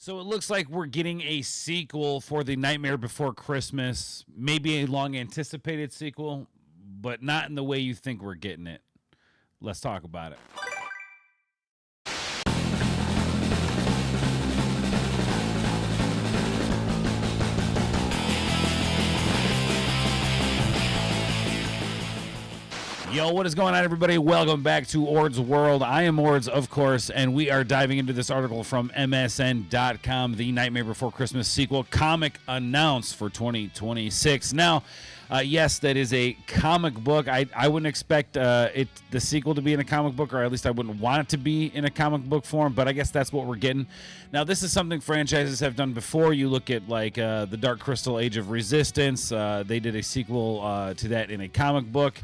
So it looks like we're getting a sequel for The Nightmare Before Christmas. Maybe a long anticipated sequel, but not in the way you think we're getting it. Let's talk about it. Yo, what is going on, everybody? Welcome back to Ord's World. I am Ords, of course, and we are diving into this article from MSN.com, The Nightmare Before Christmas sequel comic announced for 2026. Now, yes, that is a comic book. I wouldn't expect the sequel to be in a comic book, or at least I wouldn't want it to be in a comic book form, but I guess that's what we're getting. Now, this is something franchises have done before. You look at, like, the Dark Crystal Age of Resistance. They did a sequel to that in a comic book.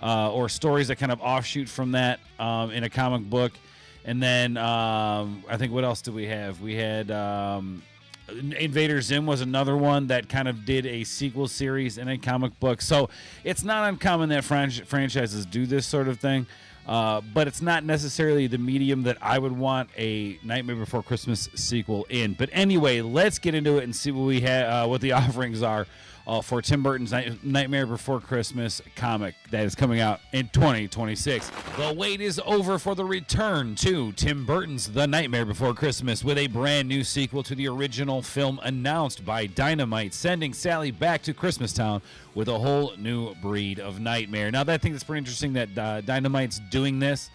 Or stories that kind of offshoot from that in a comic book. And then I think, what else did we have? We had Invader Zim was another one that kind of did a sequel series in a comic book. So it's not uncommon that franchises do this sort of thing. But it's not necessarily the medium that I would want a Nightmare Before Christmas sequel in. But anyway, let's get into it and see what we have, what the offerings are for Tim Burton's Nightmare Before Christmas comic that is coming out in 2026. The wait is over for the return to Tim Burton's The Nightmare Before Christmas, with a brand new sequel to the original film announced by Dynamite, sending Sally back to Christmastown with a whole new breed of nightmare. Now, I think it's pretty interesting that Dynamite's doing this,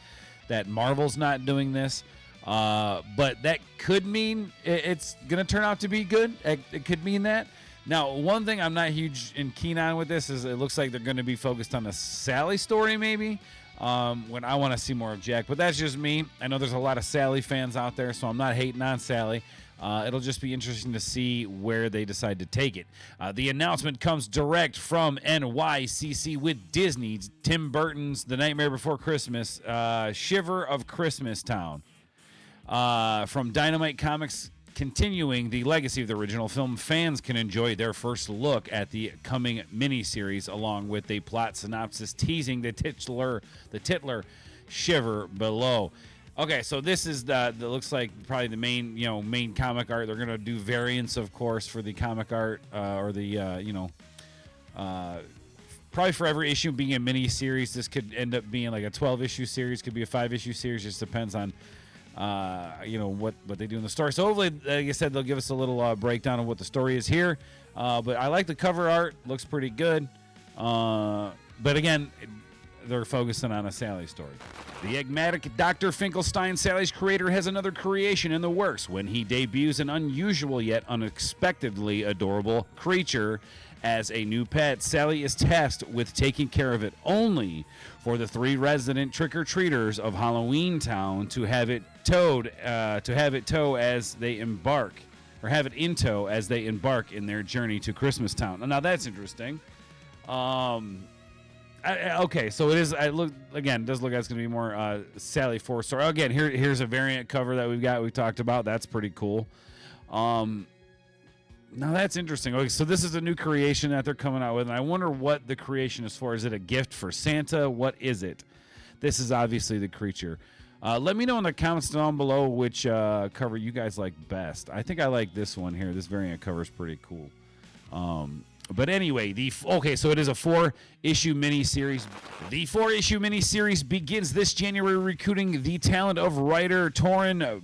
that Marvel's not doing this. But that could mean it's going to turn out to be good. It could mean that. Now, one thing I'm not huge and keen on with this is it looks like they're going to be focused on a Sally story, maybe, when I want to see more of Jack. But that's just me. I know there's a lot of Sally fans out there, so I'm not hating on Sally. It'll just be interesting to see where they decide to take it. The announcement comes direct from NYCC with Disney's Tim Burton's The Nightmare Before Christmas, Shiver of Christmastown. From Dynamite Comics, continuing the legacy of the original film, fans can enjoy their first look at the coming miniseries, along with a plot synopsis teasing the titular Shiver below. Okay, so this is that looks like probably the main comic art. They're gonna do variants, of course, for the comic art or the probably for every issue being a mini series. This could end up being like a 12-issue series, could be a 5-issue series. Just depends on what they do in the story. So hopefully, like I said, they'll give us a little breakdown of what the story is here. But I like the cover art; looks pretty good. But again, they're focusing on a Sally story. The enigmatic Dr. Finkelstein, Sally's creator, has another creation in the works when he debuts an unusual yet unexpectedly adorable creature as a new pet. Sally is tasked with taking care of it, only for the 3 resident trick-or-treaters of Halloween Town to have it towed as they embark, or have it in tow as they embark in their journey to Christmas Town. Now that's interesting. Okay, so it is. It does look like it's going to be more Sally 4 story. Again, here's a variant cover that we talked about. That's pretty cool. Now that's interesting. Okay, so this is a new creation that they're coming out with, and I wonder what the creation is for. Is it a gift for Santa? What is it? This is obviously the creature. Let me know in the comments down below which cover you guys like best. I think I like this one here. This variant cover is pretty cool. But anyway, so it is a 4-issue miniseries. The 4-issue miniseries begins this January, recruiting the talent of writer Torin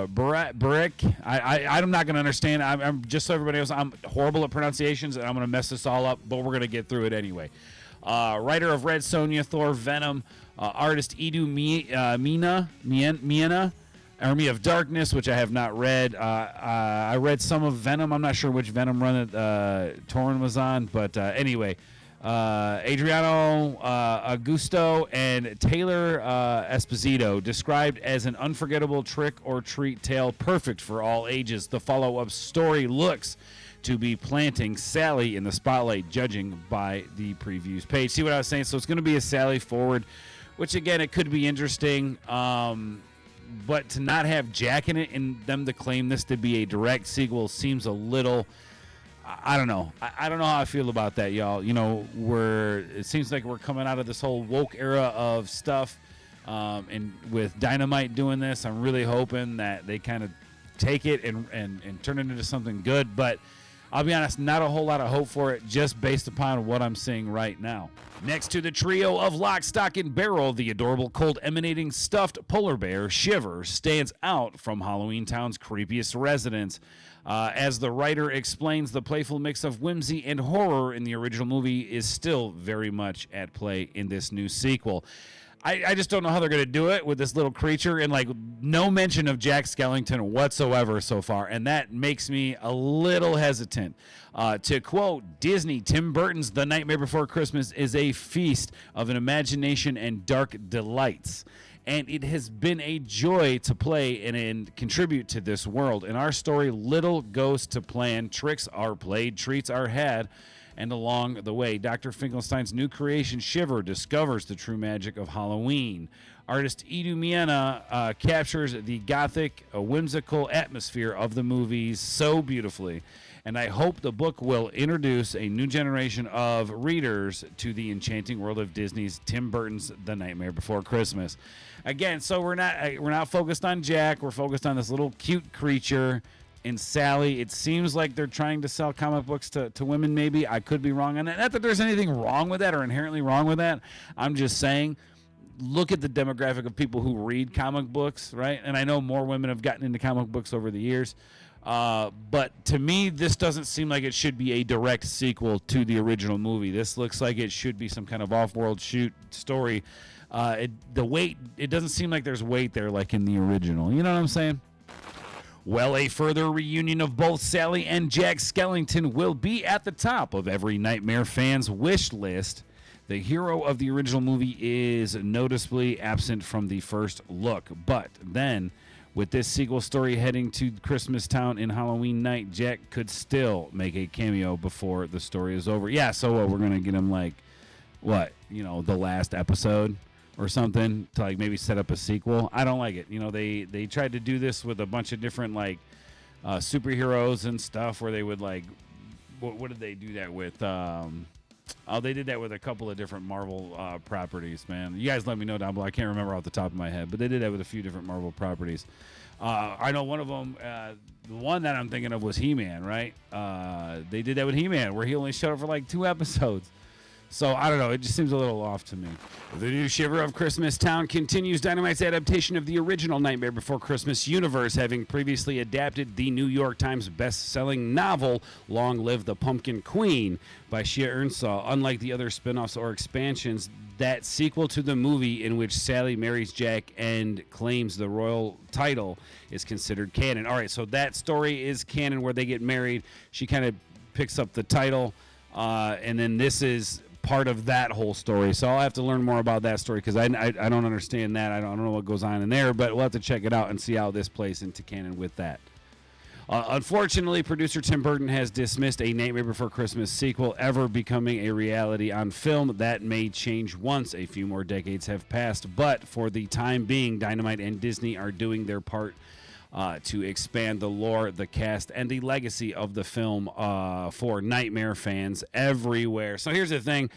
Brick. I'm not going to understand. I'm just so everybody else. I'm horrible at pronunciations, and I'm going to mess this all up. But we're going to get through it anyway. Writer of Red Sonja, Thor, Venom, artist Edu Miena. Army of Darkness, which I have not read. I read some of Venom. I'm not sure which Venom run that Torrin was on, but anyway, Adriano Augusto and Taylor Esposito, described as an unforgettable trick-or-treat tale perfect for all ages. The follow-up story looks to be planting Sally in the spotlight, judging by the previews page. See what I was saying? So it's going to be a Sally forward, which, again, it could be interesting. But to not have Jack in it and them to claim this to be a direct sequel seems a little, I don't know. I don't know how I feel about that, y'all. It seems like we're coming out of this whole woke era of stuff. And with Dynamite doing this, I'm really hoping that they kind of take it and turn it into something good. But I'll be honest, not a whole lot of hope for it just based upon what I'm seeing right now. Next to the trio of Lock, Stock, and Barrel, the adorable cold emanating stuffed polar bear, Shiver, stands out from Halloween Town's creepiest residents. As the writer explains, the playful mix of whimsy and horror in the original movie is still very much at play in this new sequel. I just don't know how they're going to do it with this little creature, and like no mention of Jack Skellington whatsoever so far, and that makes me a little hesitant. To quote Disney, Tim Burton's The Nightmare Before Christmas is a feast of an imagination and dark delights, and it has been a joy to play and contribute to this world. In our story, little goes to plan, tricks are played, treats are had, and along the way, Dr. Finkelstein's new creation, Shiver, discovers the true magic of Halloween. Artist Edu Miena captures the gothic, whimsical atmosphere of the movies so beautifully, and I hope the book will introduce a new generation of readers to the enchanting world of Disney's Tim Burton's The Nightmare Before Christmas. Again, so we're not focused on Jack. We're focused on this little cute creature. And Sally, it seems like they're trying to sell comic books to women, maybe. I could be wrong on that. Not that there's anything wrong with that or inherently wrong with that. I'm just saying, look at the demographic of people who read comic books, right? And I know more women have gotten into comic books over the years. But to me, this doesn't seem like it should be a direct sequel to the original movie. This looks like it should be some kind of off-world shoot story. It doesn't seem like there's weight there like in the original. You know what I'm saying? Well, a further reunion of both Sally and Jack Skellington will be at the top of every Nightmare fan's wish list. The hero of the original movie is noticeably absent from the first look. But then, with this sequel story heading to Christmas Town in Halloween night, Jack could still make a cameo before the story is over. Yeah, so what, we're going to get him like, what, the last episode? Or something to like maybe set up a sequel. I don't like it. They tried to do this with a bunch of different like superheroes and stuff where they would like what did they do that with? They did that with a couple of different Marvel properties, man. You guys let me know down below. I can't remember off the top of my head, but they did that with a few different Marvel properties. I know one of them, the one that I'm thinking of was He-Man, right? They did that with He-Man where he only showed up for like 2 episodes. So, I don't know. It just seems a little off to me. The new Shiver of Christmas Town continues Dynamite's adaptation of the original Nightmare Before Christmas universe, having previously adapted the New York Times best-selling novel Long Live the Pumpkin Queen by Shia Earnshaw. Unlike the other spin-offs or expansions, that sequel to the movie in which Sally marries Jack and claims the royal title is considered canon. All right, so that story is canon where they get married. She kind of picks up the title, and then this is part of that whole story. So I'll have to learn more about that story because I don't understand that. I don't know what goes on in there, but we'll have to check it out and see how this plays into canon with that. Unfortunately, producer Tim Burton has dismissed a Nightmare Before Christmas sequel ever becoming a reality on film. That may change once a few more decades have passed, but for the time being, Dynamite and Disney are doing their part to expand the lore, the cast, and the legacy of the film for Nightmare fans everywhere. So here's the thing.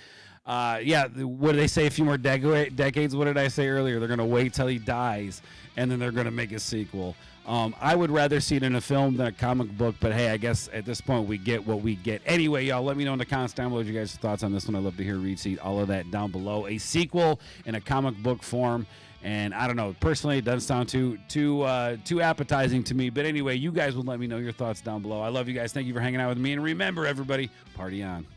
What did they say? A few more decades? What did I say earlier? They're going to wait till he dies, and then they're going to make a sequel. I would rather see it in a film than a comic book, but hey, I guess at this point we get what we get. Anyway, y'all, let me know in the comments down below what you guys' thoughts on this one. I'd love to hear, read, see all of that down below. A sequel in a comic book form. And I don't know, personally, it doesn't sound too appetizing to me. But anyway, you guys will let me know your thoughts down below. I love you guys. Thank you for hanging out with me. And remember, everybody, party on.